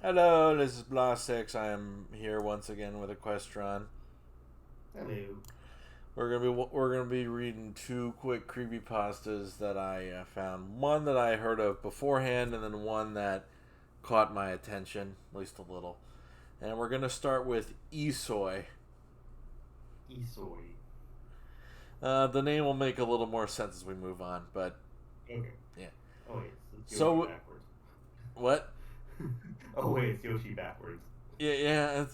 Hello, this is Blasix. I am here once again with Equestron. Hello. We're gonna be reading two quick creepypastas that I found. One that I heard of beforehand, and then one that caught my attention, at least a little. And we're gonna start with ihsoy. ihsoy. The name will make a little more sense as we move on, but Okay. yeah. Oh wait, it's Yoshi So backwards. what? Oh wait, it's Yoshi backwards. Yeah.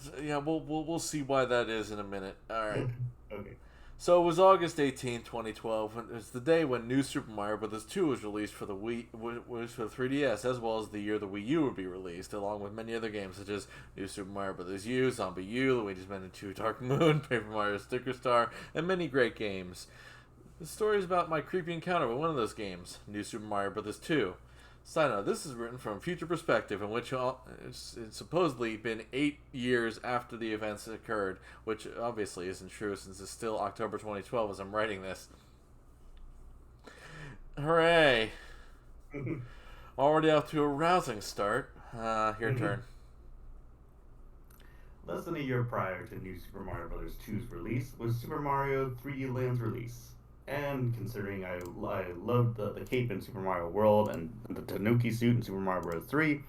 We'll see why that is in a minute. All right. Okay. So it was August 18th, 2012. It was the day when New Super Mario Bros. 2 was released for the was for the 3DS, as well as the year the Wii U would be released, along with many other games such as New Super Mario Bros. U, Zombie U, Luigi's Mansion 2, Dark Moon, Paper Mario Sticker Star, and many great games. The story is about my creepy encounter with one of those games, New Super Mario Bros. 2. Side note, this is written from a future perspective in which it's supposedly been 8 years after the events occurred, which obviously isn't true since it's still October 2012 as I'm writing this. Hooray! Already off to a rousing start. Your turn. Less than a year prior to New Super Mario Bros. 2's release was Super Mario 3D Land's release. And considering I loved the cape in Super Mario World and the Tanuki suit in Super Mario Bros. 3,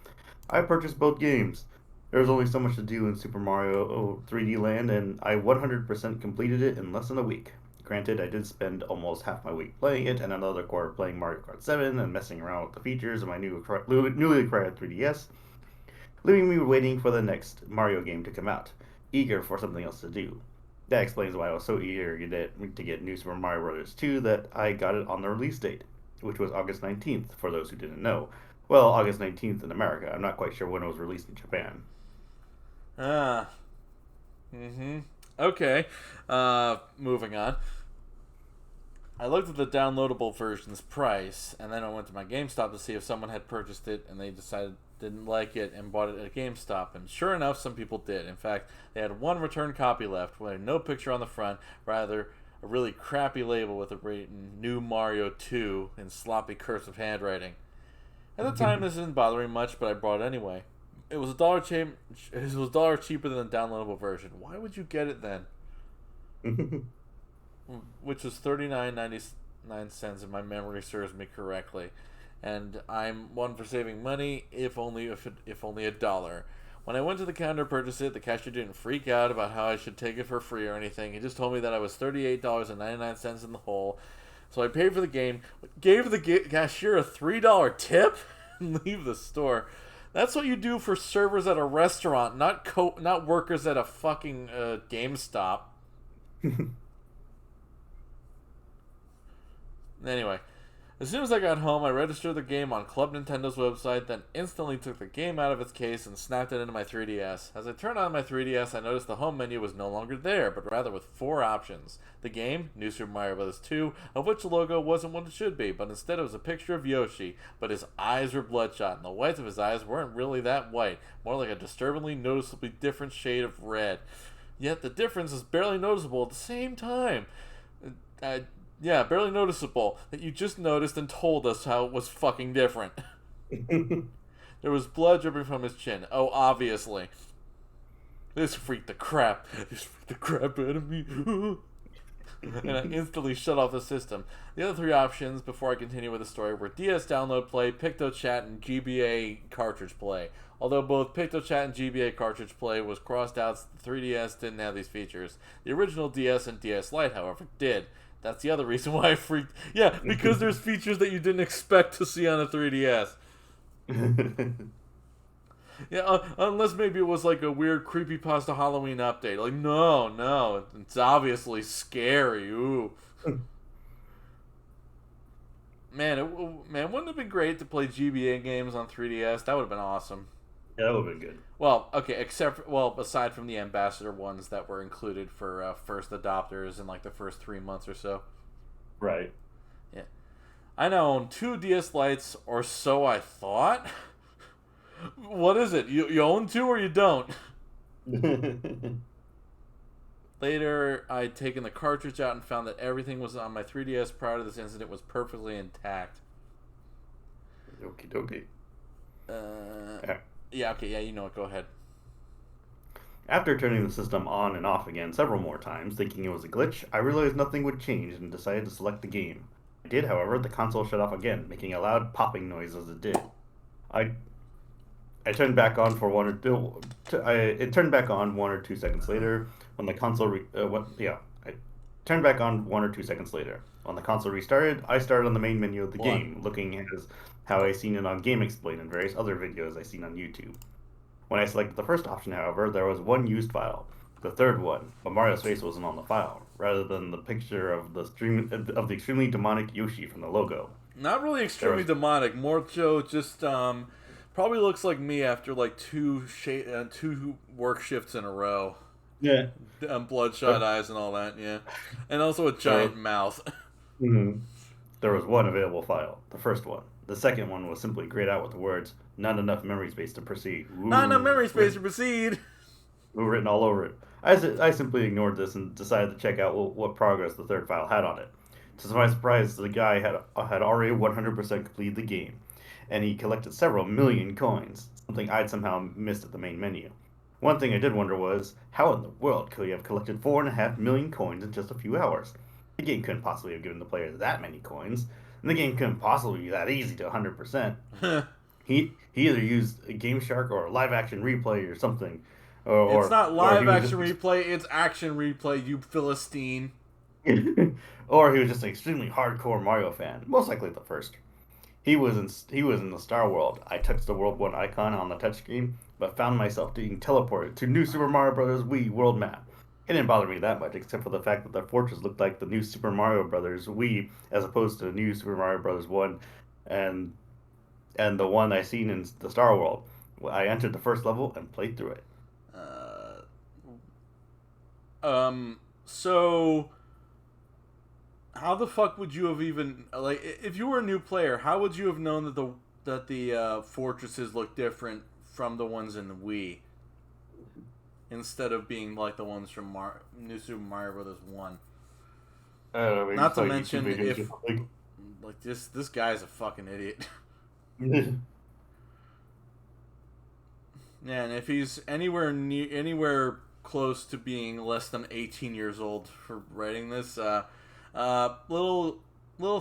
I purchased both games. There was only so much to do in Super Mario 3D Land, and I 100% completed it in less than a week. Granted, I did spend almost half my week playing it and another quarter playing Mario Kart 7 and messing around with the features of my newly acquired 3DS, leaving me waiting for the next Mario game to come out, eager for something else to do. That explains why I was so eager to get New Super Mario Bros. 2 that I got it on the release date, which was August 19th, for those who didn't know. Well, August 19th in America. I'm not quite sure when it was released in Japan. Ah. Mm-hmm. Okay. Moving on. I looked at the downloadable version's price, and then I went to my GameStop to see if someone had purchased it and they decided didn't like it and bought it at GameStop. And sure enough, some people did. In fact, they had one return copy left with no picture on the front, rather a really crappy label with a written New Mario 2 in sloppy cursive handwriting. At the time, this didn't bother me much, but I bought it anyway. It was a dollar cheap. It was $1 cheaper than the downloadable version. Why would you get it then? Which was 39.99 if my memory serves me correctly, and I'm one for saving money, if only $1. When I went to the counter to purchase it, the cashier didn't freak out about how I should take it for free or anything. He just told me that I was $38.99 in the hole. So I paid for the game, gave the cashier a $3 tip, and leave the store. That's what you do for servers at a restaurant, not workers at a fucking GameStop. Anyway, as soon as I got home, I registered the game on Club Nintendo's website, then instantly took the game out of its case and snapped it into my 3DS. As I turned on my 3DS, I noticed the home menu was no longer there, but rather with four options. The game, New Super Mario Bros. 2, of which the logo wasn't what it should be, but instead it was a picture of Yoshi, but his eyes were bloodshot, and the whites of his eyes weren't really that white, more like a disturbingly noticeably different shade of red. Yet the difference is barely noticeable at the same time. I Yeah, barely noticeable that you just noticed and told us how it was fucking different. There was blood dripping from his chin. Oh, obviously. This freaked the crap. This freaked the crap out of me. And I instantly shut off the system. The other three options before I continue with the story were DS Download Play, PictoChat, and GBA Cartridge Play. Although both PictoChat and GBA Cartridge Play was crossed out, the 3DS didn't have these features. The original DS and DS Lite, however, did. That's the other reason why I freaked. Yeah, because there's features that you didn't expect to see on a 3DS. Yeah, unless maybe it was like a weird creepypasta Halloween update. Like, no, it's obviously scary. Ooh, man, wouldn't it have been great to play GBA games on 3DS? That would have been awesome. That would have been good. Well, okay, aside from the ambassador ones that were included for first adopters in like the first 3 months or so. Right. Yeah, I now own two DS Lites, or so I thought. What is it? You own two or you don't? Later, I'd taken the cartridge out and found that everything was on my 3DS prior to this incident was perfectly intact. Okie dokie. Uh, Yeah, okay, yeah, you know it. Go ahead. After turning the system on and off again several more times, thinking it was a glitch, I realized nothing would change and decided to select the game. I did, however, the console shut off again, making a loud popping noise as it did. I I turned back on for one or two. It turned back on 1 or 2 seconds later when the I turned back on 1 or 2 seconds later. When the console restarted, I started on the main menu of the One. game, looking as how I seen it on Game Explain and various other videos I seen on YouTube. When I selected the first option, however, there was one used file, the third one, but Mario's face wasn't on the file, rather than the picture of the extremely demonic Yoshi from the logo. Not really There extremely was demonic. More so just probably looks like me after like two work shifts in a row. yeah. Bloodshot eyes and all that, yeah. And also a There was, giant mouth. mhm. There was one available file, the first one. The second one was simply grayed out with the words, "Not enough memory space to proceed." Not enough Ooh, memory space to proceed. written all over it. I simply ignored this and decided to check out what progress the third file had on it. To my surprise, the guy had already 100% completed the game, and he collected several million coins, something I'd somehow missed at the main menu. One thing I did wonder was, how in the world could he have collected 4.5 million coins in just a few hours? The game couldn't possibly have given the player that many coins, and the game couldn't possibly be that easy to 100%. He either used a Game Shark or a live action replay or something, It's not or he live was action just replay, it's action replay, you Philistine. or he was just an extremely hardcore Mario fan. Most likely the first. He was in the Star World. I touched the World 1 icon on the touchscreen, but found myself being teleported to New Super Mario Bros. Wii World Map. It didn't bother me that much, except for the fact that the fortress looked like the New Super Mario Bros. Wii, as opposed to New Super Mario Bros. 1, and the one I seen in the Star World. I entered the first level and played through it. Uh, so how the fuck would you have even like if you were a new player? How would you have known that the fortresses look different from the ones in the Wii instead of being like the ones from New Super Mario Brothers 1? I don't know, maybe Not to saw mention YouTube videos if or something. like this guy's a fucking idiot. Yeah, and if he's anywhere close to being less than 18 years old for writing this, little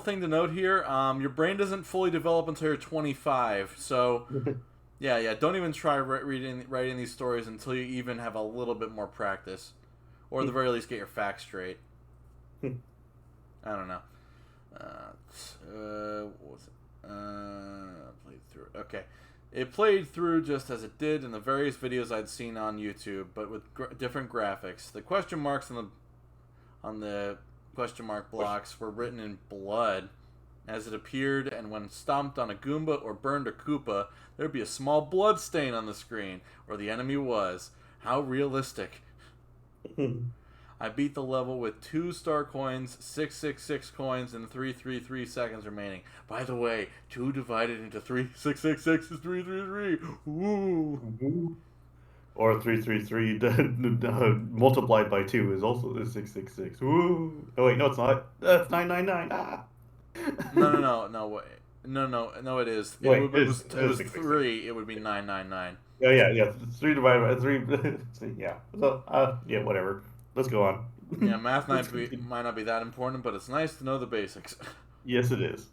thing to note here: your brain doesn't fully develop until you're 25. So, yeah, don't even try writing these stories until you even have a little bit more practice, or at the very least get your facts straight. I don't know. What was it? Played through it. Okay. It played through just as it did in the various videos I'd seen on YouTube, but with different graphics. The question marks on the question mark blocks were written in blood as it appeared, and when stomped on a Goomba or burned a Koopa, there'd be a small blood stain on the screen where the enemy was. How realistic. I beat the level with 2 star coins, 666 coins, and 333 seconds remaining. By the way, 2 divided into 3666 is 333. Woo! Or 333 multiplied by 2 is also 666. Woo! Oh wait, no, it's not. That's 999. Ah. No, wait. No, it is. Wait, It it's was 666. 3, it would be 999. Oh yeah. 3 divided by 3. Yeah. So yeah, whatever. Let's go on. Yeah, math Let's might not be that important, but it's nice to know the basics. Yes, it is.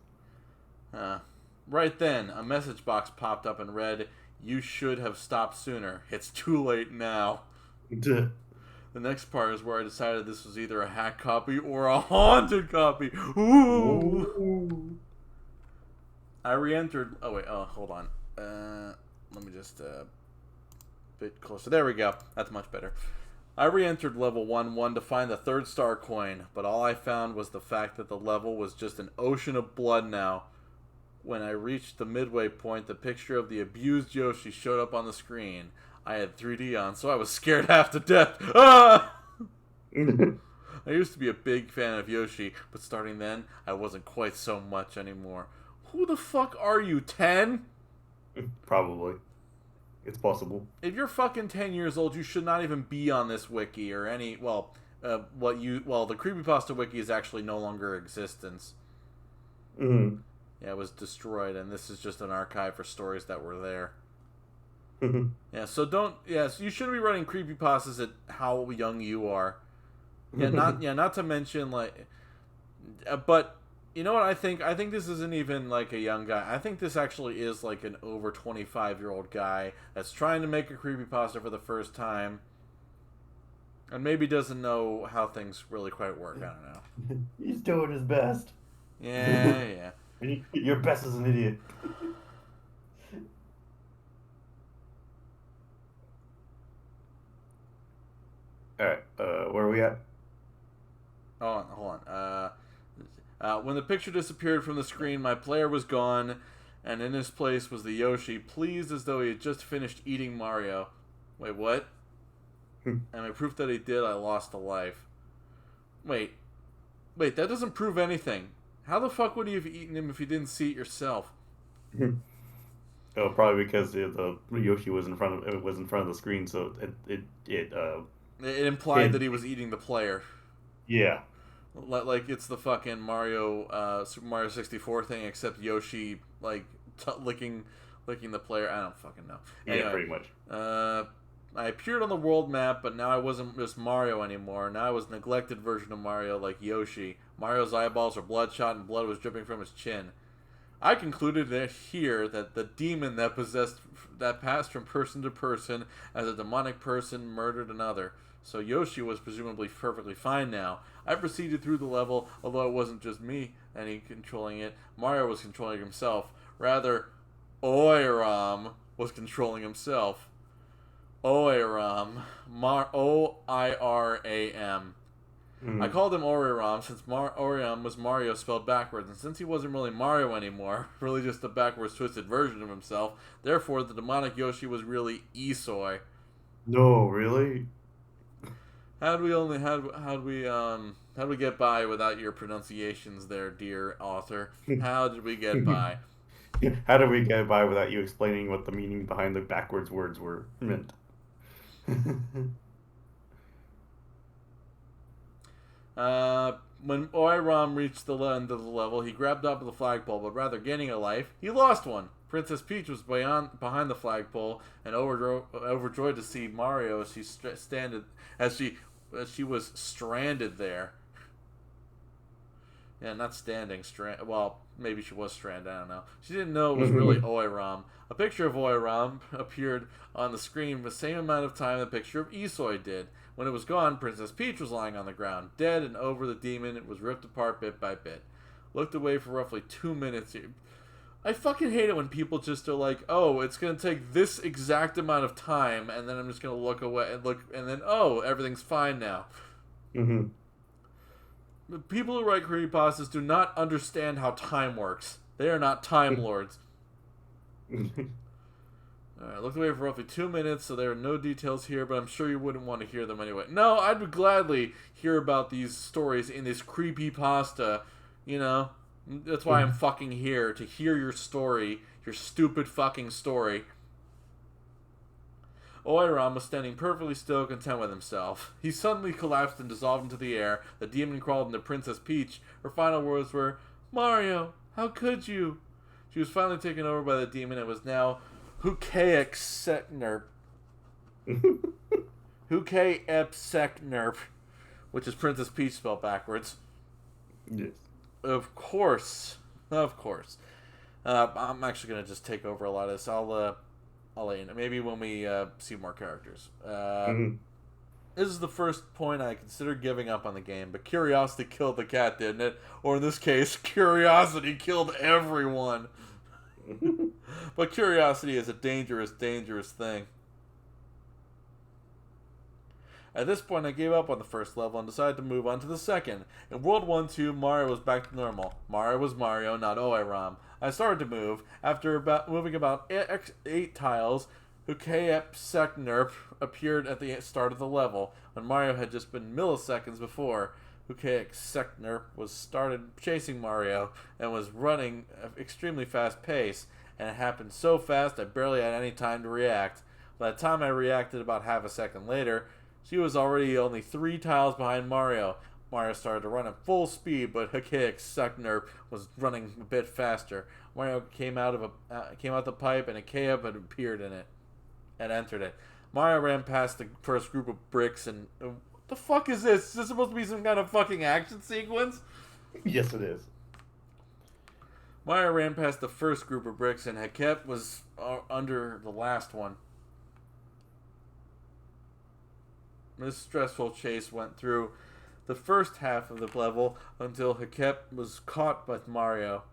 Right then, a message box popped up and read, "You should have stopped sooner. It's too late now." Duh. The next part is where I decided this was either a hack copy or a haunted copy. Ooh! Ooh. I re-entered. Oh wait. Oh, hold on. Let me just bit closer. There we go. That's much better. I re-entered level 1-1 to find the 3rd star coin, but all I found was the fact that the level was just an ocean of blood now. When I reached the midway point, the picture of the abused Yoshi showed up on the screen. I had 3D on, so I was scared half to death. Ah! I used to be a big fan of Yoshi, but starting then, I wasn't quite so much anymore. Who the fuck are you, 10? Probably. It's possible. If you're fucking 10 years old, you should not even be on this wiki or any, the Creepypasta wiki is actually no longer in existence. Mm-hmm. Yeah, it was destroyed, and this is just an archive for stories that were there. Yeah, so don't. Yes, you shouldn't be running creepypastas at how young you are. Not to mention like, but you know what I think? I think this isn't even like a young guy. I think this actually is like an over 25-year-old guy that's trying to make a creepypasta for the first time, and maybe doesn't know how things really quite work. I don't know. He's doing his best. Yeah, yeah. Your best is an idiot. All right, where are we at? Hold on. When the picture disappeared from the screen, my player was gone, and in his place was the Yoshi, pleased as though he had just finished eating Mario. Wait, what? And my proof that he did, I lost a life. Wait, that doesn't prove anything. How the fuck would you have eaten him if you didn't see it yourself? Oh, probably because the Yoshi was in front of the screen, so It implied that he was eating the player. yeah. Like it's the fucking Mario, Super Mario 64 thing, except Yoshi like licking the player. I don't fucking know. Anyway, Yeah, pretty much. I appeared on the world map, but now I wasn't just Mario anymore. Now I was a neglected version of Mario, like Yoshi. Mario's eyeballs were bloodshot, and blood was dripping from his chin. I concluded that the demon that passed from person to person as a demonic person murdered another. So Yoshi was presumably perfectly fine now. I proceeded through the level, although it wasn't just me controlling it. Mario was controlling himself. Rather, Oiram was controlling himself. Oiram. O-I-R-A-M. I called him Oriram since Oriram was Mario spelled backwards, and since he wasn't really Mario anymore, really just a backwards twisted version of himself, therefore the demonic Yoshi was really ihsoy. No, really? How'd we get by without your pronunciations there, dear author? How did we get by? How did we get by without you explaining what the meaning behind the backwards words were meant? When Oiram reached the end of the level, he grabbed up the flagpole, but rather gaining a life, he lost one. Princess Peach was behind the flagpole and overjoyed to see Mario as she was stranded there. Yeah, not standing. Well, maybe she was stranded. I don't know. She didn't know it was really Oiram. A picture of Oiram appeared on the screen the same amount of time the picture of ihsoy did. When it was gone, Princess Peach was lying on the ground, dead, and over the demon it was ripped apart bit by bit. Looked away for roughly 2 minutes. I fucking hate it when people just are like, oh, it's going to take this exact amount of time, and then I'm just going to look away and then, oh, everything's fine now. Mm-hmm. The people who write creepypastas do not understand how time works. They are not time lords. Alright, looked away for roughly 2 minutes, so there are no details here, but I'm sure you wouldn't want to hear them anyway. No, I'd gladly hear about these stories in this creepypasta, you know? That's why I'm fucking here, to hear your story, your stupid fucking story. Oiram was standing perfectly still, content with himself. He suddenly collapsed and dissolved into the air. The demon crawled into Princess Peach. Her final words were, "Mario, how could you?" She was finally taken over by the demon and was now Hukayekseknerp. Hukayepseknerp, which is Princess Peach spelled backwards. Yes. Of course. I'm actually going to just take over a lot of this. I'll let you know. Maybe when we see more characters. This is the first point I consider giving up on the game, but curiosity killed the cat, didn't it? Or in this case, curiosity killed everyone. But curiosity is a dangerous, dangerous thing. At this point, I gave up on the first level and decided to move on to the second. In World 1-2, Mario was back to normal. Mario was Mario, not Oiram. I started to move. After moving about 8 tiles, Hukayepseknerp appeared at the start of the level, when Mario had just been milliseconds before. Hukayepseknerp was started chasing Mario and was running at extremely fast pace, and it happened so fast I barely had any time to react. By the time I reacted about half a second later, she was already only 3 tiles behind Mario. Mario started to run at full speed, but Hukayepseknerp was running a bit faster. Mario came out the pipe, and a Kayab had appeared in it. and entered it. Mario ran past the first group of bricks and... what the fuck is this? Is this supposed to be some kind of fucking action sequence? Yes, it is. Mario ran past the first group of bricks and Hekep was under the last one. This stressful chase went through the first half of the level until Hekep was caught by Mario.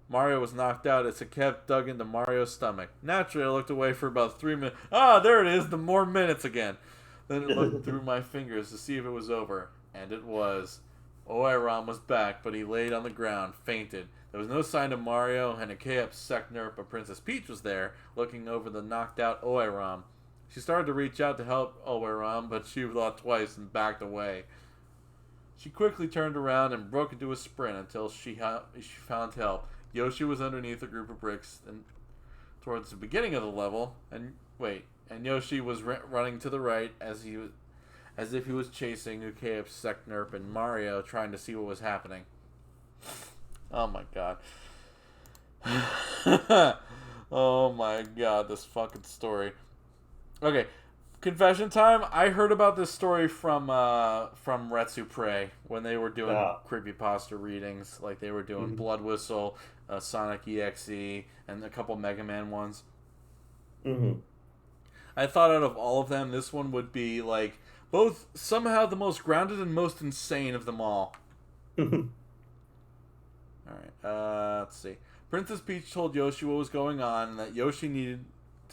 Mario was knocked out as Hekep dug into Mario's stomach. Naturally, I looked away for about 3 minutes. Ah, there it is, the more minutes again. Then I looked through my fingers to see if it was over. And it was. Oiram was back, but he laid on the ground, fainted. There was no sign of Mario, and Hekep's Sekner, but Princess Peach was there, looking over the knocked-out Oiram. She started to reach out to help Oiram, but she thought twice and backed away. She quickly turned around and broke into a sprint until she found help. Yoshi was underneath a group of bricks and towards the beginning of the level, and Yoshi was running to the right as if he was chasing Ukeip, Seknerp, and Mario, trying to see what was happening. Oh my god. Oh my god, this fucking story. Okay, confession time. I heard about this story from Retsu Prey when they were doing creepypasta readings. Like, they were doing Blood Whistle, Sonic EXE, and a couple Mega Man ones. I thought out of all of them, this one would be, like, both somehow the most grounded and most insane of them all. Alright, let's see. Princess Peach told Yoshi what was going on and that Yoshi needed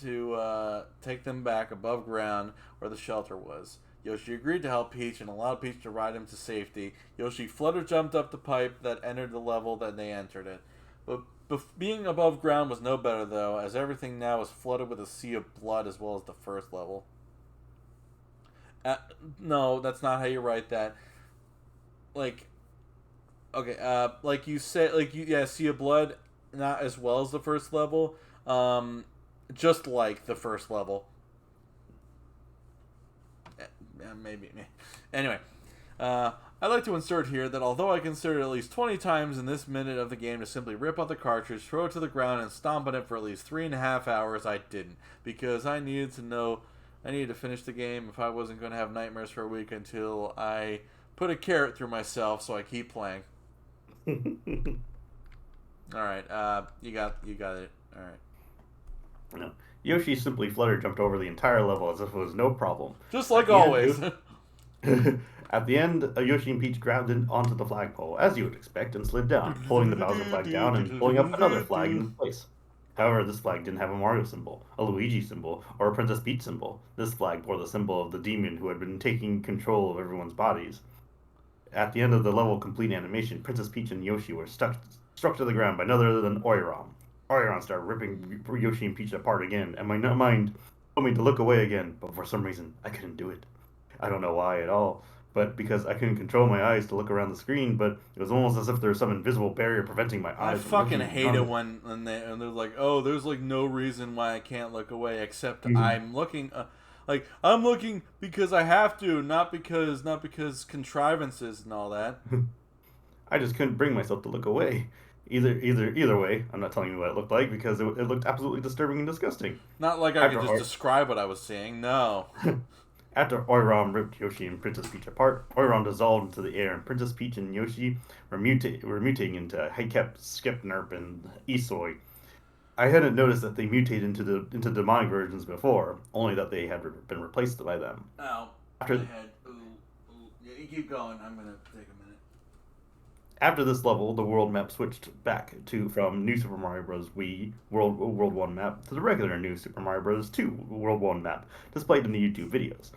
to take them back above ground where the shelter was. Yoshi agreed to help Peach and allowed Peach to ride him to safety. Yoshi flutter jumped up the pipe that entered the level that they entered it. But being above ground was no better, though, as everything now was flooded with a sea of blood as well as the first level. No, that's not how you write that. Like... Okay, like you said, Sea of Blood, not as well as the first level, just like the first level. Maybe. Anyway, I'd like to insert here that although I considered at least 20 times in this minute of the game to simply rip out the cartridge, throw it to the ground, and stomp on it for at least 3.5 hours, I didn't. Because I needed to finish the game if I wasn't going to have nightmares for a week until I put a carrot through myself, so I keep playing. Alright, you got it. Alright. No. Yoshi simply flutter jumped over the entire level as if it was no problem. Just like always. At the end, Yoshi and Peach grabbed onto the flagpole, as you would expect, and slid down, pulling the Bowser flag down and pulling up another flag in place. However, this flag didn't have a Mario symbol, a Luigi symbol, or a Princess Peach symbol. This flag bore the symbol of the demon who had been taking control of everyone's bodies. At the end of the level complete animation, Princess Peach and Yoshi were struck to the ground by none other than Oiram. Oiram started ripping Yoshi and Peach apart again, and my mind told me to look away again, but for some reason, I couldn't do it. I don't know why at all, but because I couldn't control my eyes to look around the screen, but it was almost as if there was some invisible barrier preventing my eyes from looking. I fucking hate it when they're like, oh, there's like no reason why I can't look away except I'm looking... Like, I'm looking because I have to, not because contrivances and all that. I just couldn't bring myself to look away. Either way, I'm not telling you what it looked like because it looked absolutely disturbing and disgusting. Not like I could just describe what I was seeing, no. After Oiram ripped Yoshi and Princess Peach apart, Oiram dissolved into the air, and Princess Peach and Yoshi were mutating into Hekep, Skipnerp, and Ihsoy. I hadn't noticed that they mutate into demonic versions before, only that they had been replaced by them. Oh, my head. Ooh. Yeah, you keep going. I'm gonna take a minute. After this level, the world map switched back from New Super Mario Bros. Wii World 1 map to the regular New Super Mario Bros. 2 World 1 map, displayed in the YouTube videos.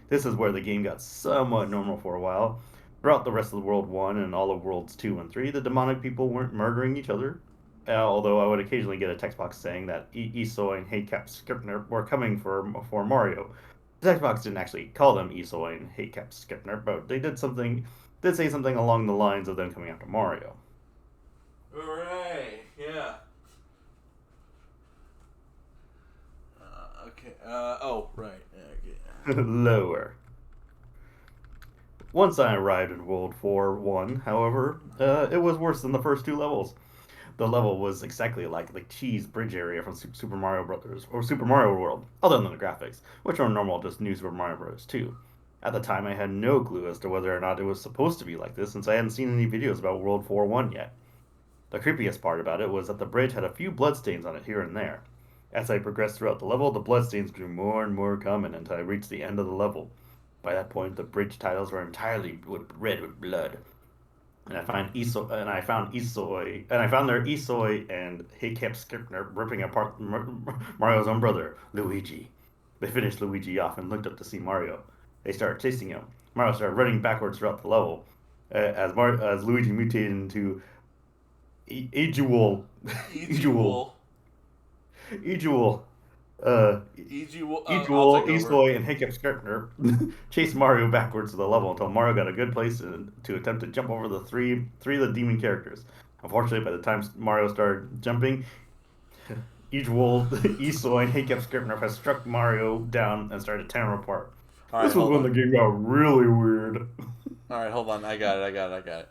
This is where the game got somewhat normal for a while. Throughout the rest of the World 1 and all of Worlds 2 and 3, the demonic people weren't murdering each other. Although I would occasionally get a text box saying that ihsoy and Hekep Skipner were coming for Mario. The text box didn't actually call them ihsoy and Hekep Skipner, but they did say something along the lines of them coming after Mario. Hooray! Yeah. Okay. Oh, right. Okay. Lower. Once I arrived in World 4-1, however, it was worse than the first two levels. The level was exactly like the cheese bridge area from Super Mario Brothers or Super Mario World, other than the graphics, which are normal just new Super Mario Bros. 2. At the time, I had no clue as to whether or not it was supposed to be like this, since I hadn't seen any videos about World 4-1 yet. The creepiest part about it was that the bridge had a few bloodstains on it here and there. As I progressed throughout the level, the bloodstains grew more and more common until I reached the end of the level. By that point, the bridge tiles were entirely red with blood. And I found their ihsoy and Hiccup Skipner ripping apart Mario's own brother, Luigi. They finished Luigi off and looked up to see Mario. They started chasing him. Mario started running backwards throughout the level, as Luigi mutated into Ejewol, Ejewol, Ejewol. Ejewol, uh, Ejewol. I'll Ejewol, take over. Esoy, and Hiccup Skirtner chased Mario backwards to the level until Mario got a good place to attempt to jump over the three of the demon characters. Unfortunately, by the time Mario started jumping, Ejewol, Esoy, and Hiccup Skirtner had struck Mario down and started tearing him apart. All right, This was hold when on. the game got really weird. All right, hold on. I got it.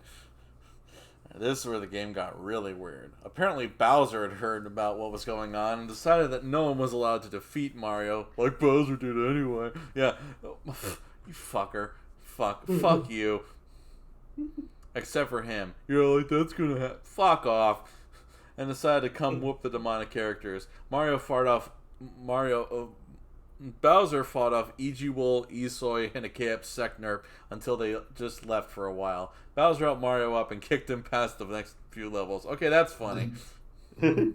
This is where the game got really weird. Apparently, Bowser had heard about what was going on and decided that no one was allowed to defeat Mario, like Bowser did anyway. Yeah, you fucker. Fuck you. Except for him. You're like, that's gonna happen. Fuck off. And decided to come whoop the demonic characters. Bowser fought off Ejewol, Esoy, and a KF Sekner until they just left for a while. Bowser helped Mario up and kicked him past the next few levels. Okay, that's funny. The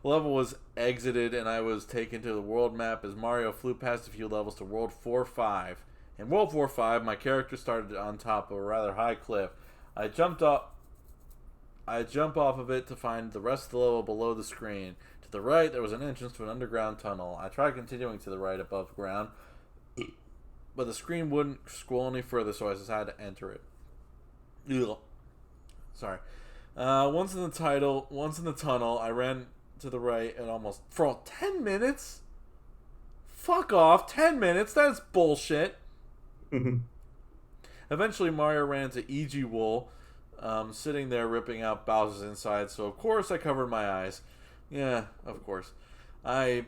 level was exited and I was taken to the world map as Mario flew past a few levels to World 4-5. In World 4-5, my character started on top of a rather high cliff. I jump off of it to find the rest of the level below the screen. To the right, there was an entrance to an underground tunnel. I tried continuing to the right above ground, but the screen wouldn't scroll any further, so I decided to enter it. Ugh. Sorry. Once in the tunnel, I ran to the right and almost for 10 minutes. Fuck off, 10 minutes. That's bullshit. Eventually, Mario ran into Ejewol, sitting there ripping out Bowser's inside. So of course I covered my eyes. Yeah, of course. I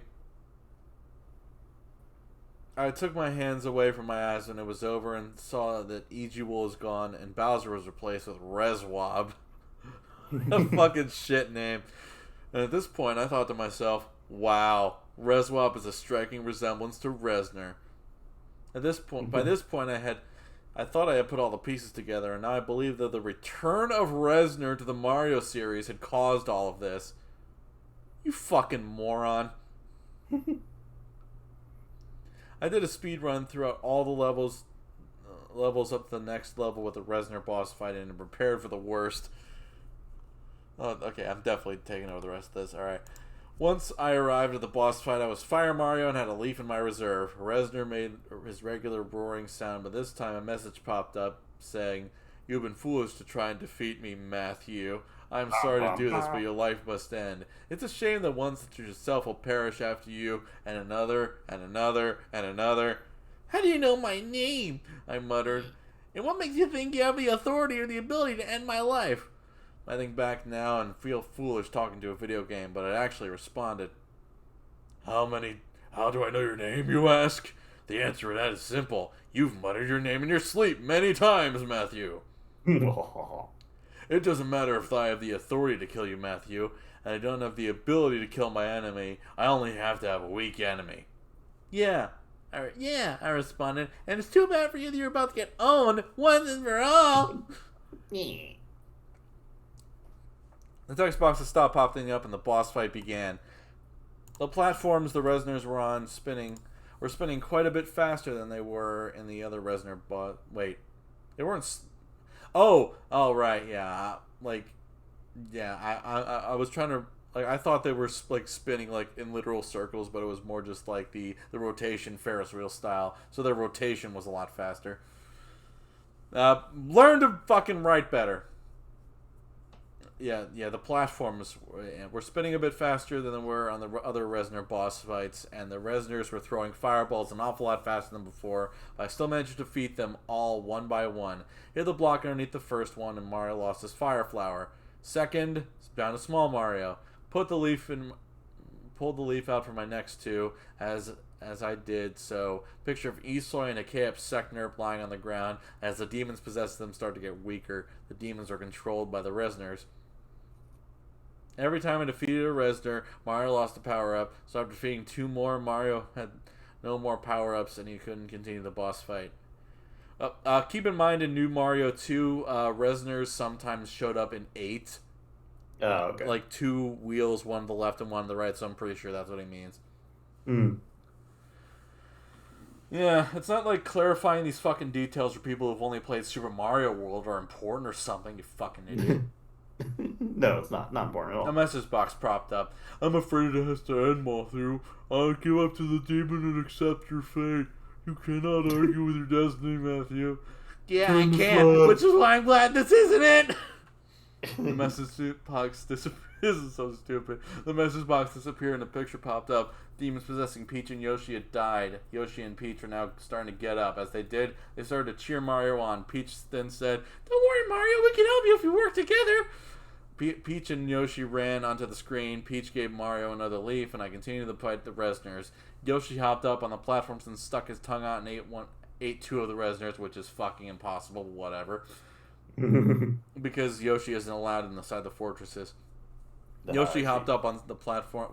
took my hands away from my eyes when it was over and saw that Ejewol was gone and Bowser was replaced with Reswob. A fucking shit name. And at this point, I thought to myself, wow, Reswob is a striking resemblance to Reznor. By this point, I thought I had put all the pieces together, and now I believe that the return of Reznor to the Mario series had caused all of this. You fucking moron. I did a speed run throughout all the levels up to the next level with the Reznor boss fight and prepared for the worst. Oh, okay, I'm definitely taking over the rest of this. Alright. Once I arrived at the boss fight, I was Fire Mario and had a leaf in my reserve. Reznor made his regular roaring sound, but this time a message popped up saying, "You've been foolish to try and defeat me, Matthew. I'm sorry to do this, but your life must end. It's a shame that one such as yourself will perish after you, and another, and another, and another." "How do you know my name?" I muttered. "And what makes you think you have the authority or the ability to end my life?" I think back now and feel foolish talking to a video game, but I actually responded. How do I know your name, you ask? The answer to that is simple. You've muttered your name in your sleep many times, Matthew. It doesn't matter if I have the authority to kill you, Matthew, and I don't have the ability to kill my enemy. I only have to have a weak enemy. Yeah, I responded, and it's too bad for you that you're about to get owned once and for all. The text boxes stopped popping up and the boss fight began. The platforms the Reznors were on were spinning quite a bit faster than they were in the other Reznor wait. They weren't right, yeah. I was trying to I thought they were spinning in literal circles, but it was more just like the rotation Ferris wheel style. So their rotation was a lot faster. Learn to fucking write better. Yeah, the platforms were spinning a bit faster than they were on the other Reznor boss fights, and the Reznors were throwing fireballs an awful lot faster than before, but I still managed to defeat them all one by one. Hit the block underneath the first one, and Mario lost his fire flower. Second, down to Small Mario. Pulled the leaf out for my next two, as I did so. Picture of ihsoy and a K.F. Seknurp lying on the ground. As the demons possess them start to get weaker, the demons are controlled by the Resners. Every time I defeated a Resner, Mario lost a power-up, so after defeating 2 more, Mario had no more power-ups and he couldn't continue the boss fight. Keep in mind, in New Mario 2, Resners sometimes showed up in 8. Oh, okay. Like 2 wheels, one to the left and one to the right, so I'm pretty sure that's what he means. Yeah, it's not like clarifying these fucking details for people who've only played Super Mario World are important or something, you fucking idiot. No, it's not important at all. A message box propped up. I'm afraid it has to end, Matthew. I'll give up to the demon and accept your fate. You cannot argue with your destiny, Matthew. Yeah, I can, which is why I'm glad this isn't it. The message box disappeared. This is so stupid. The message box disappeared and a picture popped up. Demons possessing Peach and Yoshi had died. Yoshi and Peach are now starting to get up. As they did, they started to cheer Mario on. Peach then said, "Don't worry, Mario, we can help you if we work together." Peach and Yoshi ran onto the screen. Peach gave Mario another leaf, and I continued to fight the Resners. Yoshi hopped up on the platforms and stuck his tongue out and ate 2 of the Resners, which is fucking impossible, whatever. Because Yoshi isn't allowed inside the fortresses. Yoshi hopped up on the platform.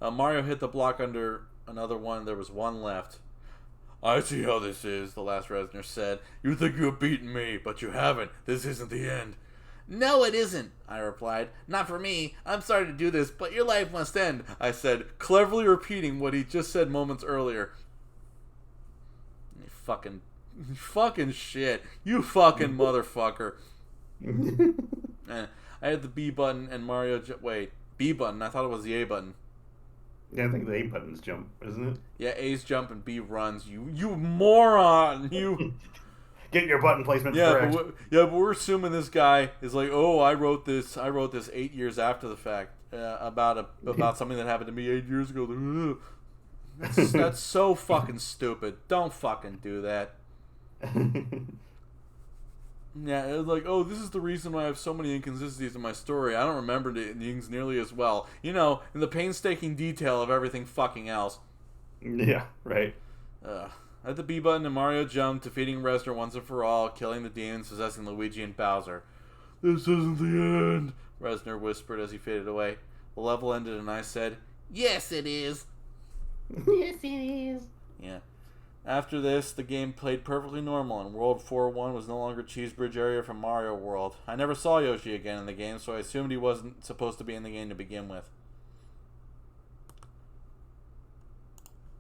Mario hit the block under another one. There was one left. "I see how this is," the last Resner said. "You think you have beaten me, but you haven't. This isn't the end." "No, it isn't," I replied. "Not for me. I'm sorry to do this, but your life must end," I said, cleverly repeating what he just said moments earlier. You fucking shit. You fucking motherfucker. I had the B button and Mario... B button. I thought it was the A button. Yeah, I think the A button's jump, isn't it? Yeah, A's jump and B runs. You moron! You... Get your button placement correct. But we're assuming this guy is like, oh, I wrote this 8 years after the fact about something that happened to me 8 years ago. That's so fucking stupid. Don't fucking do that. Yeah, it was like, oh, this is the reason why I have so many inconsistencies in my story. I don't remember things nearly as well. You know, in the painstaking detail of everything fucking else. Yeah, right. At the B button, and Mario jumped, defeating Resner once and for all, killing the demons, possessing Luigi and Bowser. "This isn't the end," Resner whispered as he faded away. The level ended and I said, "Yes, it is." Yes, it is. Yeah. After this, the game played perfectly normal, and World 4-1 was no longer Cheesebridge area from Mario World. I never saw Yoshi again in the game, so I assumed he wasn't supposed to be in the game to begin with.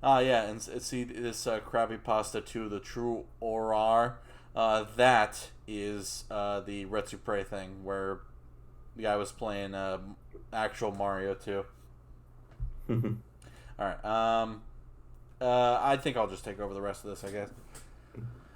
Yeah, and see this Creepypasta 2, the True Orar. That is the Retsupre thing, where the guy was playing actual Mario 2. Alright, I think I'll just take over the rest of this, I guess.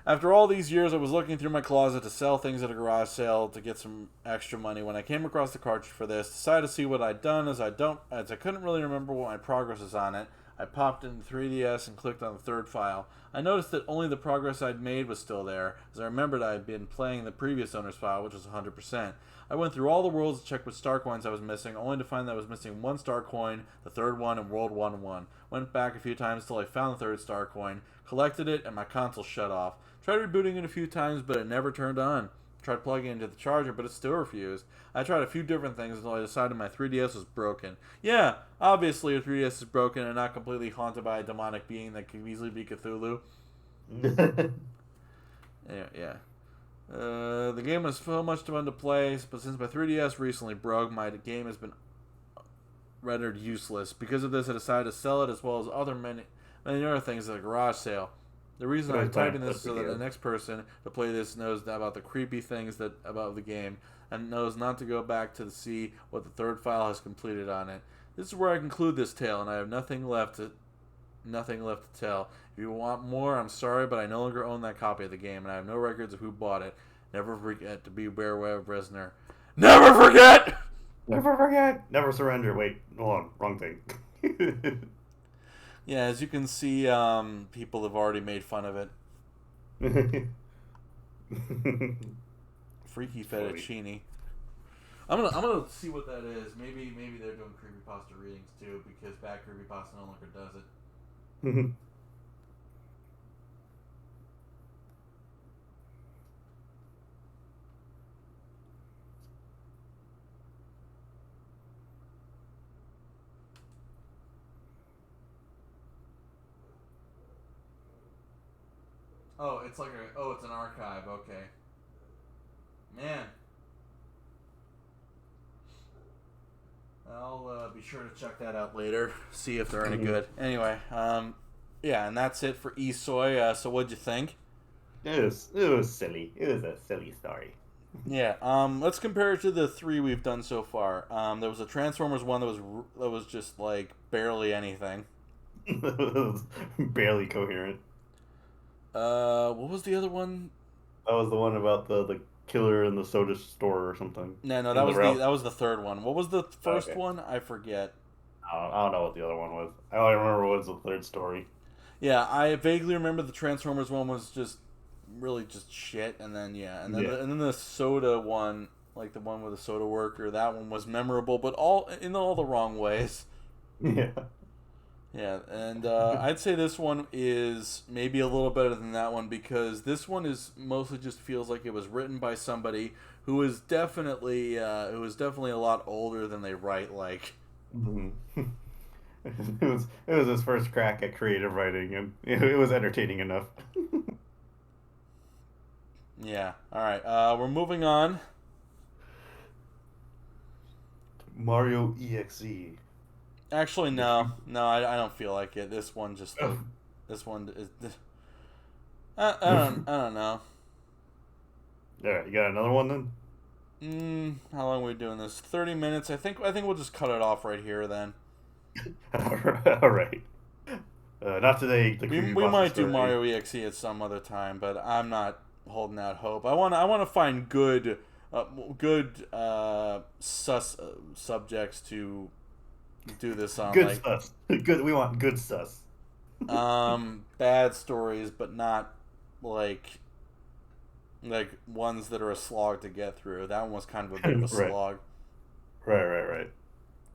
After all these years, I was looking through my closet to sell things at a garage sale to get some extra money when I came across the cartridge for this. Decided to see what I'd done, as I couldn't really remember what my progress was on it. I popped into 3DS and clicked on the third file. I noticed that only the progress I'd made was still there, as I remembered I had been playing the previous owner's file, which was 100%. I went through all the worlds to check what star coins I was missing, only to find that I was missing 1 star coin, the third one, in World 1-1. Went back a few times till I found the third star coin, collected it, and my console shut off. Tried rebooting it a few times, but it never turned on. Tried plugging it into the charger, but it still refused. I tried a few different things until I decided my 3DS was broken. Yeah, obviously a 3DS is broken and not completely haunted by a demonic being that could easily be Cthulhu. Yeah. The game was so much fun to play, but since my 3DS recently broke, my game has been rendered useless. Because of this, I decided to sell it, as well as many other things at a garage sale. The reason I'm typing this is so that the next person to play this knows about the creepy things about the game, and knows not to go back to see what the third file has completed on it. This is where I conclude this tale, and I have nothing left to tell. If you want more, I'm sorry, but I no longer own that copy of the game, and I have no records of who bought it. Never forget to beware of Resner. Never forget! Never forget! Never surrender. Wait, hold on. Wrong thing. Yeah, as you can see, people have already made fun of it. Freaky fettuccine. I'm gonna see what that is. Maybe they're doing creepypasta readings too, because Bad Creepypasta no longer does it. Oh, it's an archive. Okay, man. I'll be sure to check that out later. See if they're any good. Anyway, yeah, and that's it for ihsoy. So what'd you think? It was silly. It was a silly story. Yeah. Let's compare it to the three we've done so far. There was a Transformers one that was just like barely anything. It was barely coherent. What was the other one? That was the one about the killer in the soda store or something. No, In that was the third one. What was the first Okay. one? I forget. I don't know what the other one was. I only remember what was the third story. Yeah, I vaguely remember the Transformers one was just really just shit, and then Yeah. and then the soda one, like the one with the soda worker, that one was memorable, but all in all the wrong ways. Yeah. Yeah, and I'd say this one is maybe a little better than that one because this one is mostly just feels like it was written by somebody who is definitely a lot older than they write like. Mhm. It was his first crack at creative writing, and it was entertaining enough. Yeah. All right. We're moving on. Mario EXE. Actually, The no, no, I don't feel like it. This one just like this one is. I don't know. All right, you got another one then? How long are we doing this? 30 minutes. I think we'll just cut it off right here then. All right. Not today. The We creepypasta might do story. Mario EXE at some other time, but I'm not holding out hope. I want to find good subjects to do this on, Good like sus. Good. We want good sus. bad stories, but not like ones that are a slog to get through. That one was kind of a bit of a Right. slog. Right. All right.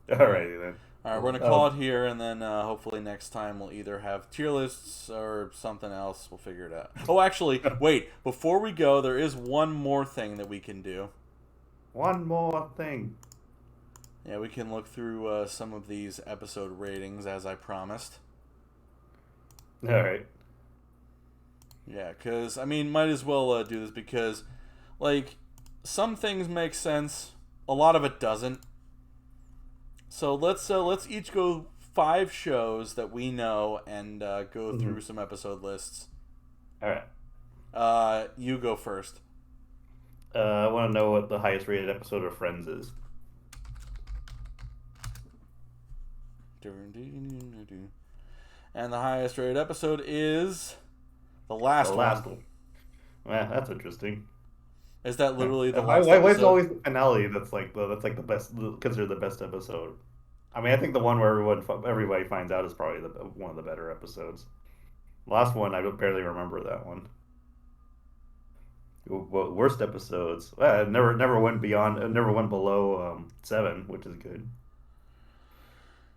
Alrighty then. All right, we're gonna call it here, and then hopefully next time we'll either have tier lists or something else. We'll figure it out. Oh, actually, wait. Before we go, there is one more thing that we can do. One more thing. Yeah, we can look through some of these episode ratings as I promised. All right. Yeah, because I mean, might as well do this because, like, some things make sense, a lot of it doesn't. So let's each go 5 shows that we know and go Mm-hmm. through some episode lists. All right. You go first. I want to know what the highest rated episode of Friends is. And the highest rated episode is the last The one. last one. Well, that's interesting. Is that literally the Why, last why is it episode? always the finale that's like the best, considered the best episode? I mean, I think the one where everybody finds out is probably one of the better episodes. Last one, I barely remember that one. Worst episodes. It never went beyond. It never went below 7, which is good.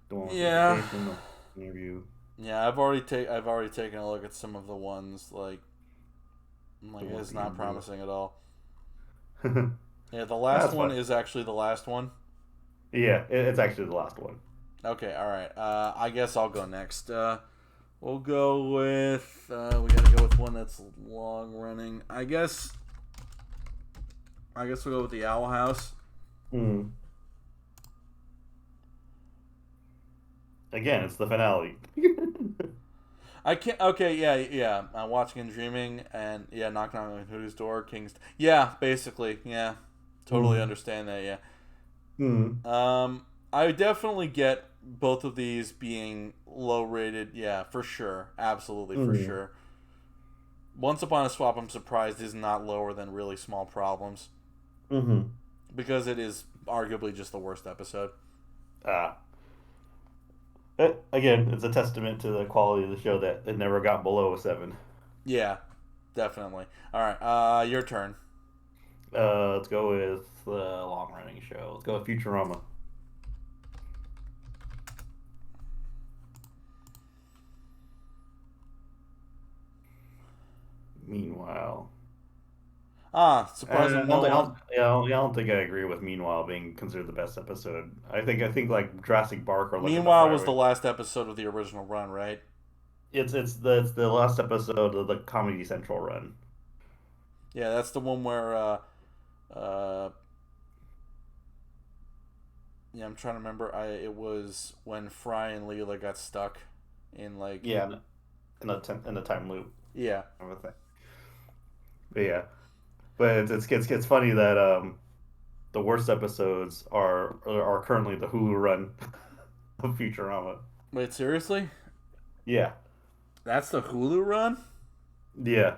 The one with the Yeah. vacation, the interview. Yeah, I've already taken a look at some of the ones like it's not promising at all. Yeah, the last That's one fine. is actually the last one. Yeah, it's actually the last one. Okay, all right. I guess I'll go next. We'll go with we gotta go with one that's long running. I guess we'll go with the Owl House. Mm. Again, it's the finale. I can't. Okay, yeah. Watching and dreaming, and yeah, knocking on Hootie's door, King's. Yeah, basically, yeah. Totally understand that. Yeah. Mm. I definitely get both of these being low rated. Yeah, for sure, absolutely for sure. Once Upon a Swap, I'm surprised is not lower than Really Small Problems Mm-hmm. because it is arguably just the worst episode. Ah. Again, it's a testament to the quality of the show that it never got below a 7. Yeah, definitely. All right, your turn. Let's go with the long-running show. Let's go with Futurama. Meanwhile, Surprising no I one. don't think I agree with Meanwhile being considered the best episode. I think like Jurassic Park or Looking for Meanwhile Fire. was the last episode of the original run, right? It's the last episode of the Comedy Central run. Yeah, that's the one where uh yeah, I'm trying to remember. It was when Fry and Leela got stuck in like Yeah, in the time loop. yeah. Kind of a thing. But yeah, but it's funny that the worst episodes are currently the Hulu run of Futurama. Wait, seriously? Yeah, That's the Hulu run? yeah.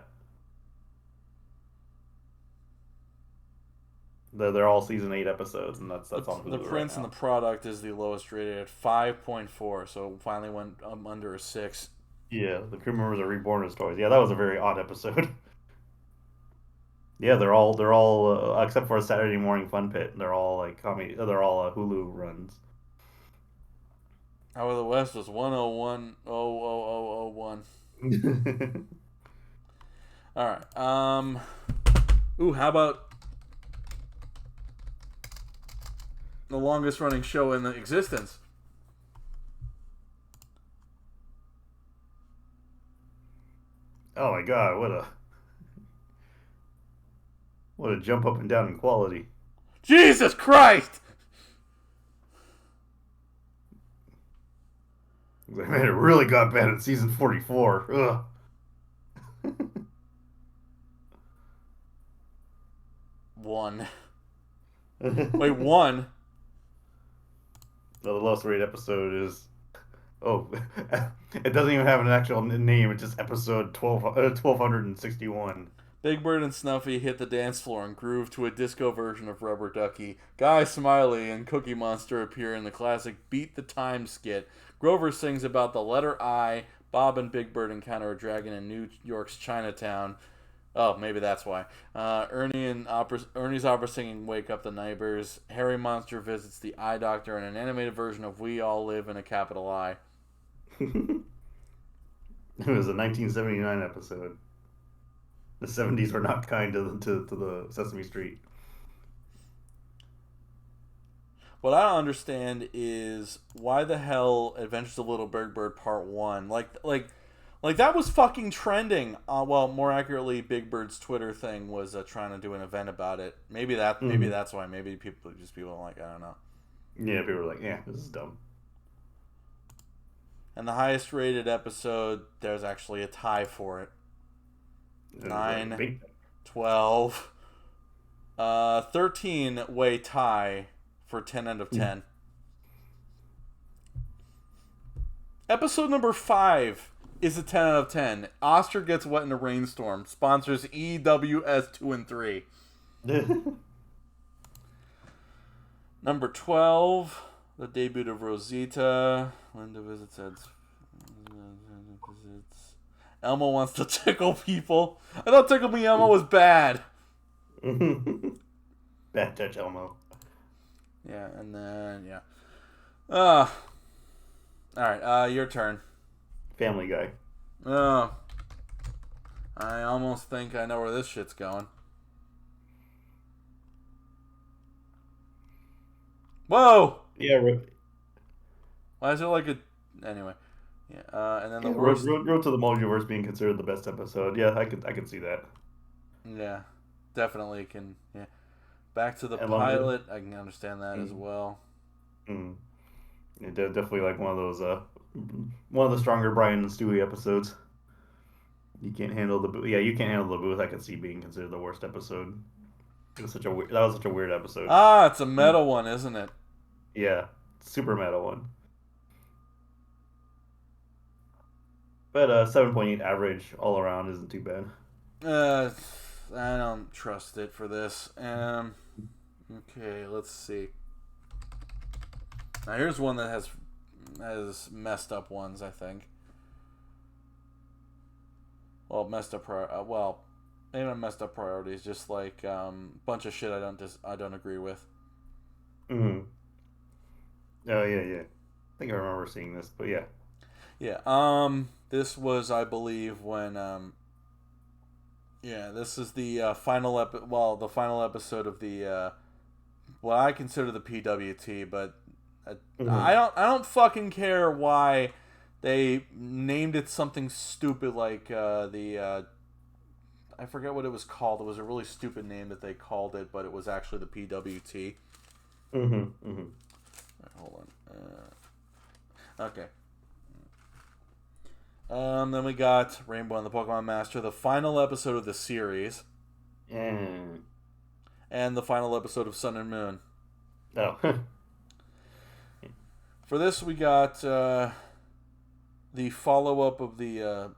They're all season 8 episodes, and that's on The Hulu right Prince and the now. Product is the lowest rated at 5.4, so finally went under a 6. Yeah, the crew members are reborn as toys. Yeah, that was a very odd episode. Yeah, they're all except for a Saturday Morning Fun Pit. They're all like comedy. They're all Hulu runs. Hour of the West was 101 All right. Ooh, how about the longest running show in the existence? Oh my God, what a jump up and down in quality. Jesus Christ! Man, it really got bad in season 44. Ugh. One. No, Wait, one? the lowest rated episode is oh, it doesn't even have an actual name. It's just episode 1261. Big Bird and Snuffy hit the dance floor and groove to a disco version of Rubber Ducky. Guy Smiley and Cookie Monster appear in the classic Beat the Time skit. Grover sings about the letter I. Bob and Big Bird encounter a dragon in New York's Chinatown. Oh, maybe that's why. Ernie's opera singing "Wake Up the Neighbors." Harry Monster visits the Eye Doctor in an animated version of "We All Live in a Capital I." It was a 1979 episode. The 70s were not kind to the Sesame Street. What I don't understand is why the hell Adventures of Little Big Bird Part One, like that was fucking trending. Well, more accurately, Big Bird's Twitter thing was trying to do an event about it. Maybe that's why. Maybe people like, I don't know. Yeah, people were like, "Yeah, this is dumb." And the highest rated episode, there's actually a tie for it. It was 9, big. 12, 13 way tie for 10 out of 10. Episode number 5 is a 10 out of 10. Oster Gets Wet in a Rainstorm. Sponsors EWS 2 and 3. Number 12, the debut of Rosita. Linda visits Ed's. Elmo wants to tickle people. I thought Tickle Me Elmo was bad. Bad touch, Elmo. Yeah, and then, yeah. Alright, your turn. Family Guy. Oh. I almost think I know where this shit's going. Whoa! Yeah, Why is it like a... Anyway. Yeah, and then the yeah, worst... Road to the Multiverse being considered the best episode. Yeah, I could see that. Yeah, definitely can... Yeah. Back to the And Pilot. I can understand that as well. Mm. Yeah, definitely like one of the stronger Brian and Stewie episodes. You can't handle the booth. Yeah, you can't handle the booth. I could see being considered the worst episode. That was such a weird episode. It's a meta one, isn't it? Yeah, super meta one. But 7.8 average all around isn't too bad. I don't trust it for this. Okay, let's see. Now here's one that has messed up ones, I think. Well, messed up. Maybe I messed up priorities. Just like bunch of shit I don't agree with. Mm-hmm. Oh yeah, yeah. I think I remember seeing this, but yeah. Yeah. This was, I believe, when yeah, this is the the final episode of the what I consider the PWT, but uh, Mm-hmm. I don't fucking care why they named it something stupid like I forget what it was called. It was a really stupid name that they called it, but it was actually the PWT. Mm-hmm. Mm-hmm. Right, hold on. Okay. Then we got Rainbow and the Pokemon Master, the final episode of the series, And and the final episode of Sun and Moon. oh. For this, we got the follow up of the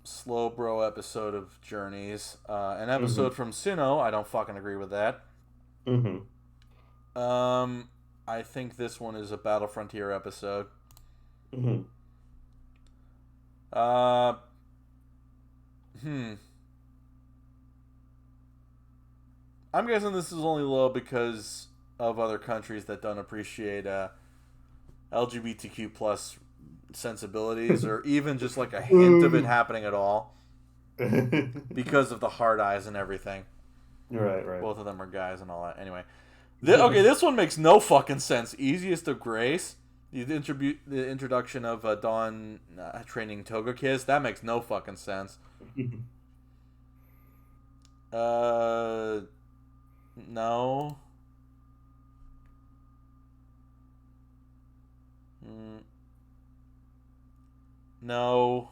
Slowbro episode of Journeys, an Mm-hmm. episode from Sinnoh. I don't fucking agree with that. Mm-hmm. Um, I think this one is a Battle Frontier episode. Mm-hmm. Uh, hmm. I'm guessing this is only low because of other countries that don't appreciate LGBTQ plus sensibilities, or even just like a hint of it happening at all, because of the hard eyes and everything. Right, right. Both of them are guys and all that. Anyway, okay, this one makes no fucking sense. Easiest of Grace. The introduction of Dawn training Togekiss. That makes no fucking sense. Uh, no. Mm, no.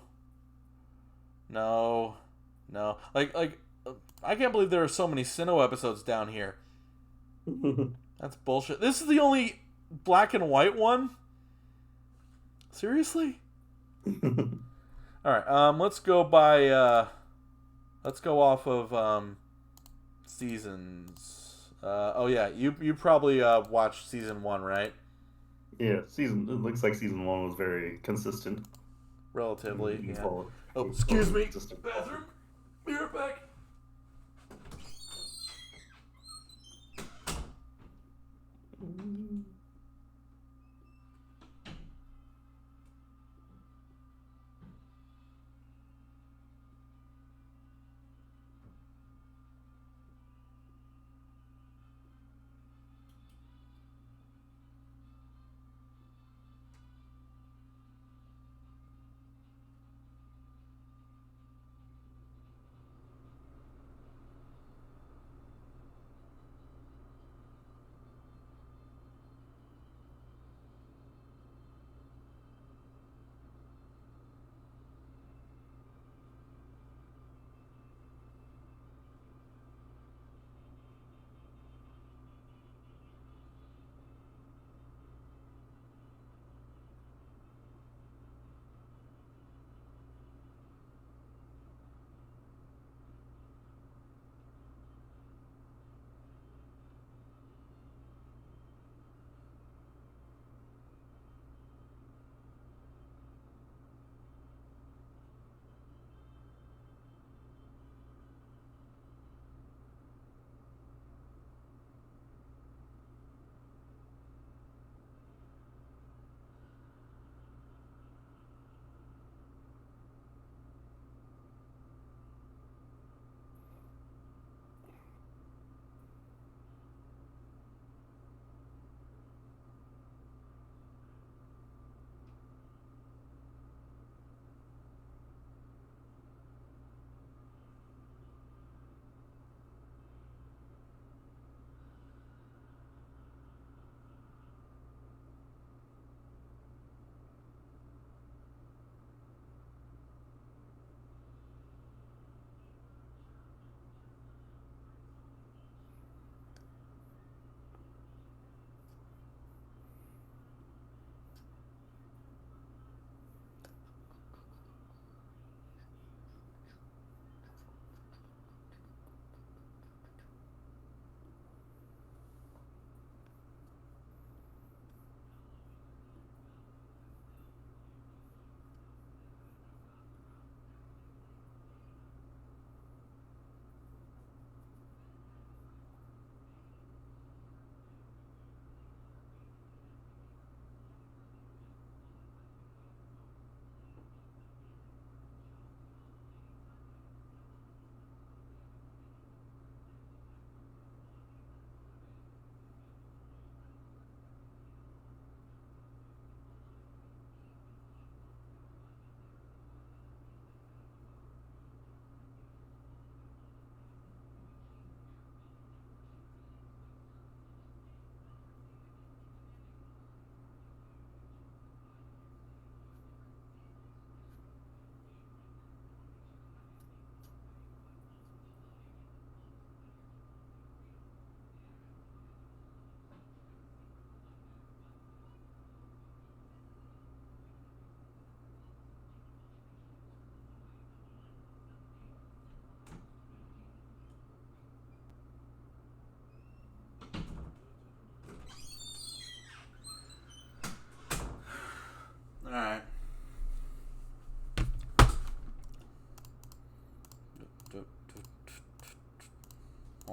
No. No. I can't believe there are so many Sinnoh episodes down here. That's bullshit. This is the only black and white one? Seriously? Alright, let's go off of seasons. Oh yeah, you probably watched season 1, right? Yeah, season. It looks like season one was very consistent. Relatively, You yeah. follow, Oh, you follow excuse the me. consistent plot. Bathroom. Be right back.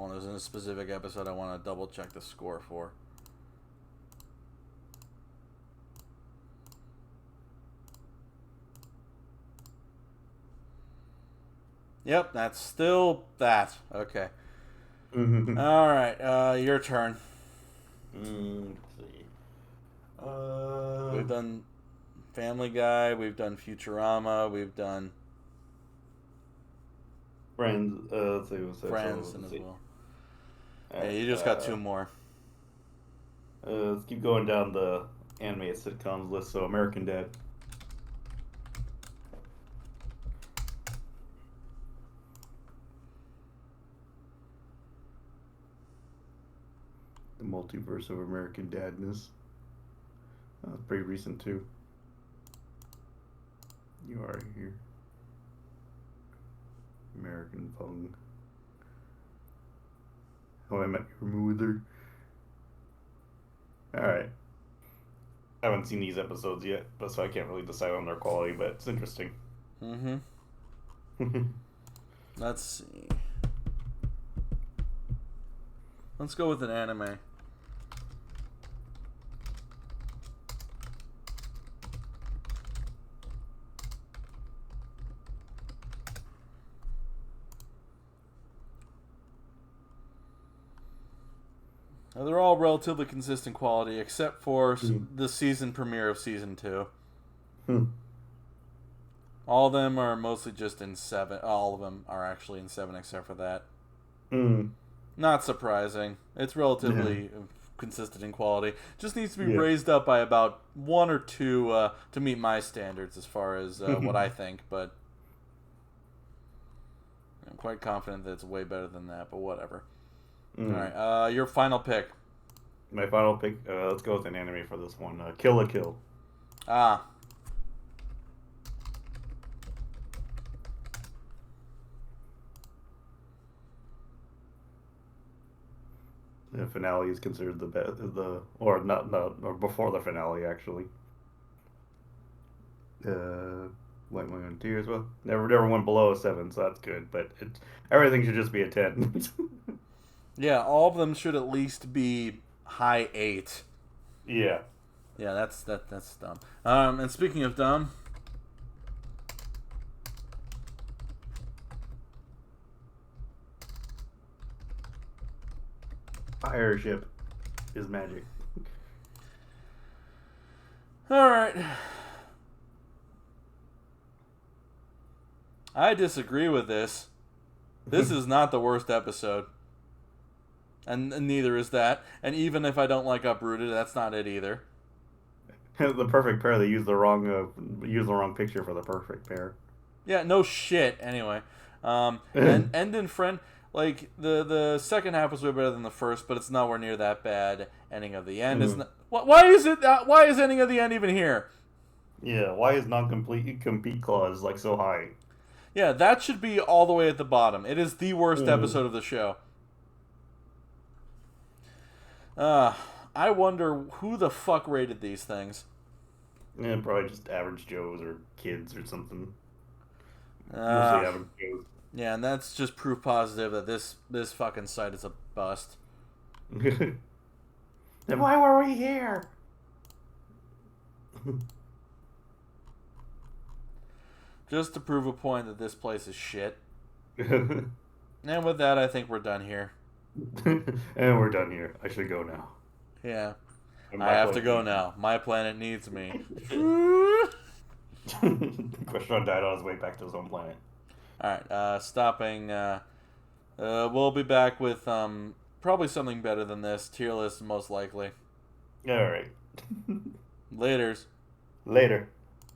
Well, there's a specific episode I want to double check the score for. Yep, that's still that. Okay. All right, your turn. Let's see. We've done Family Guy. We've done Futurama. We've done Friends. Let's see. Friends Let's as see. well. All Yeah, right, you just got two more. Let's keep going down the animated sitcoms list. So American Dad. The multiverse of American Dadness. That's pretty recent too. You are here. American Fung. How I Met Your Mother. Alright. I haven't seen these episodes yet, but so I can't really decide on their quality, but it's interesting. Let's see. Let's go with an anime. Now, they're all relatively consistent quality, except for the season premiere of season 2. All of them are mostly just in 7. All of them are actually in 7, except for that. Not surprising. It's relatively consistent in quality. Just needs to be raised up by about 1 or 2 to meet my standards as far as what I think. But I'm quite confident that it's way better than that. But whatever. All right, your final pick. My final pick. Let's go with an anime for this one. Kill la Kill. Ah. The finale is considered the best. Or before the finale actually. Went 1 and 2 as well. Never went below a 7, so that's good. But everything should just be a 10. Yeah, all of them should at least be high 8. Yeah. Yeah, that's dumb. And speaking of dumb, Fire ship is magic. all right. I disagree with this. This is not the worst episode. And neither is that. And even if I don't like Uprooted, that's not it either. The perfect pair. They used the wrong picture for the perfect pair. Yeah, no shit. Anyway, and End in Friend, like the second half was way better than the first, but it's nowhere near that bad. Ending of the End is not. Why is it? Why is Ending of the End even here? Yeah. Why is compete clause like so high? Yeah, that should be all the way at the bottom. It is the worst episode of the show. I wonder who the fuck rated these things. Yeah, probably just average Joes or kids or something. Mostly average Joes. Yeah, and that's just proof positive that this fucking site is a bust. Then why were we here? Just to prove a point that this place is shit. And with that, I think we're done here. And we're done here. I should go now. Yeah. I have to go now. My planet needs me. Question died on his way back to his own planet. Alright, stopping. We'll be back with probably something better than this. Tier list, most likely. Alright. Laters. Later.